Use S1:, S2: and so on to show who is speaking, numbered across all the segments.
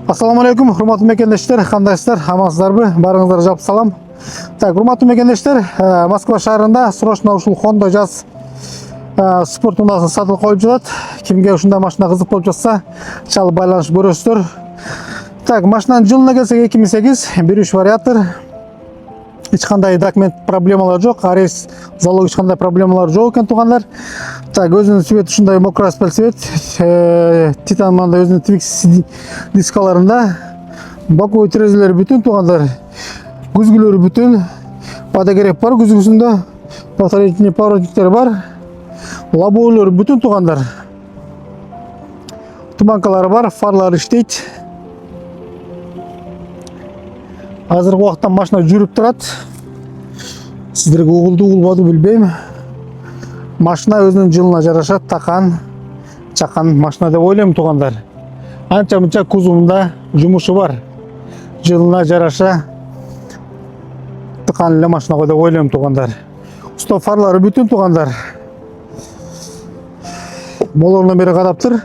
S1: Ассаламу алейкум, урматтуу мекендештер, кандайсыздар, амансыздарбы? Барыңыздар жап салам. Так, урматтуу мекендештер, Москва шаарында срочно ушул Honda Jazz спорт унаасын сатылып коюп жатат. Кимге ушундай машина кызык болуп жатса, чалып байланышып көрөсүздөр. Так, машинанын жылына келсек 2008, 1.3 вариатор. Эч кандай документ проблемалар жок, арес, залог эч кандай проблемалар жок экен туугандар. Так, өзүнүн цвети ушундай мокрый аспалт цвет, титан мында өзүнүн Twix дискаларында. Боковой терезелери бүтүн туугандар. Күзгүлөрү бүтүн. Подогрев бар күзгүсүндө. Повторительный поворотниктер бар. Лобойлору бүтүн туугандар. Туманкалары бар, фарлары иштейт. Азыркы убакта машина жүрүп турат. Сиздерге угулду билбейм. Машина өзүнүн жылына жараша такан, чакан машина деп ойлойм туугандар. Анча-мынча кузовунда жумушу бар. Жылына жараша такан эле машина деп ойлойм туугандар. Стоп фарлары бүтүн туугандар. Молорунан бери караптыр.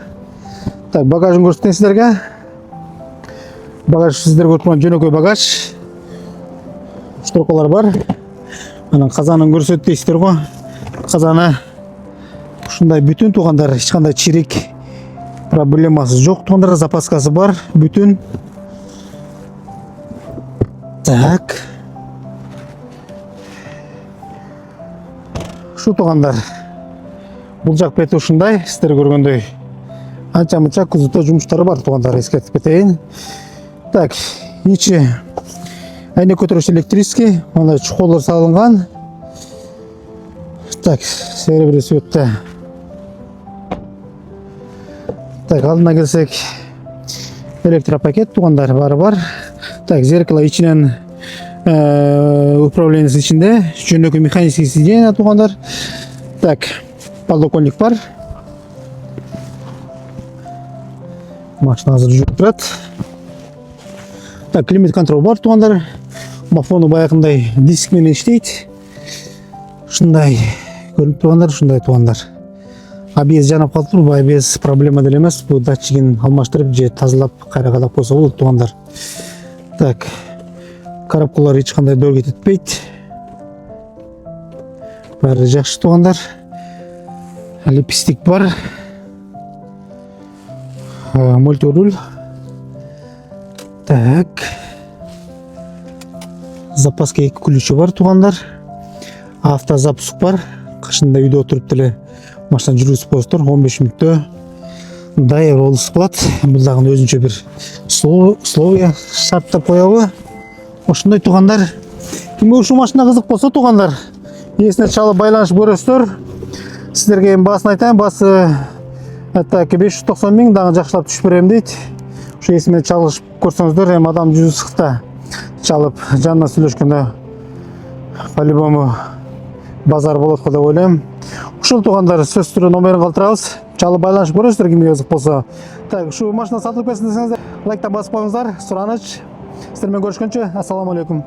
S1: Так, багажын көрсөтөйүн сиздерге. Багаж сиздерге отурган жөнөкөй багаж. Шторкалар бар. Анан казанын көрсөт дейсиздер го. Казаны ушундай бүтүн туугандар, эч кандай чирик проблемасы жок туугандар, запаскасы бар, бүтүн. Так. Шу туугандар. Бул жак бети ушундай, сиздер көргөндөй. Анча-мынча кузовдо жумуштары бар туугандар, эскертип кетейин. Так, ичи айне көтөрүш электрический, мындай чукулдар салынган. Так, серебряный цветте. Так, алдына келсек, электропакет туугандар бары бар. Так, зеркало ичинен управлениясы ичинде, жөнөкөй механический сиденье туугандар. Так, подоконник бар. Машина азыр жүрүп турат. Так, климат контрол бар туугандар. Мафону баягындай диск менен иштейт. Ушундай көрүнүп тургандар, ушундай туугандар. ABS жанап калыптыр, ABS проблема деле эмес. Бул датчигин алмаштырып же тазалап кайра кадап койсо болот туугандар. Так, коробкалар эч кандай дор кетпейт. Баары жакшы туугандар. Липстик бар. Мультируль. Так. Запаска 2 ключу бар туугандар. Автозапуск бар. Кышында үйдө отуруп деле машина жүргүзүп коесуздар, 15 мүнөттө дайыр болуп калат. Бул дагы өзүнчө бир условия шарттап коебу. Ошондой туугандар. Кимге ушул машина кызык болсо туугандар, ээсине чалып байланышып көрөсүздөр. Сиздерге эми баасын айтайын, баасы 590 миң, дагы жакшылап түшүп берем дейт. Ошо ээсине чалышып көрсөңүздөр, эми адам жүзү сыкта чалып жанына сүйлөшкөндө по-любому базар болот деп ойлойм. Ушул туугандар, сөзсүз түрдө номерин калтырабыз. Чалып байланышып көрөсүздөр кимге кызык болсо. Так, ушу машина сатылып кетсин десеңиздер, лайктан басып коюңуздар. Сураныч. Сиздер менен көрүшкөнчө, ассаламу алейкум.